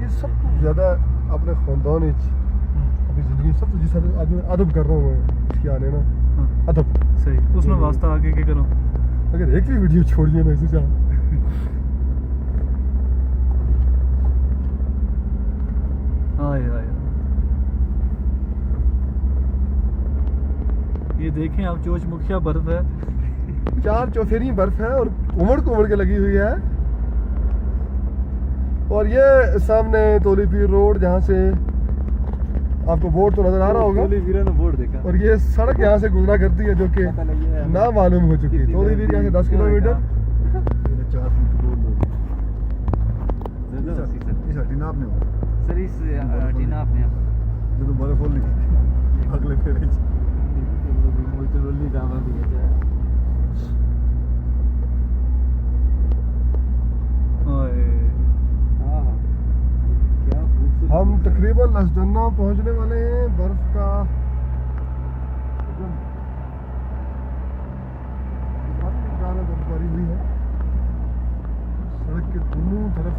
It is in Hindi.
कि सब तो ज़्यादा अपने ख़ानदान अपनी ज़िंदगी सब तो जिस आदमी अदब कर रहा हूँ मैं इसके आने ना अदब सही उसमें वास्ता आगे क्या करो अगर एक भी वीडियो छोड़िए ना इसे हाय हाय ये देखें आप जोश मुखिया बर्फ है 4 चौफेरी बर्फ है और उमड़ के लगी हुई है। और ये सामने तोली पीर रोड जहाँ से आपको बोर्ड तो नजर आ रहा होगा बोर्ड देखा और ये सड़क यहाँ से गुजरा करती है जो कि ना मालूम हो चुकी है। तोली पीर यहाँ से 10 किलोमीटर 4 फुट रोड इस हटीना आपने सर इस टीना आपने जो बर्फ हो लिखी अगले फेरे हम तकरीबन लसडन्ना पहुंचने वाले हैं। बर्फ का बर्फबारी हुई है। सड़क के दोनों तरफ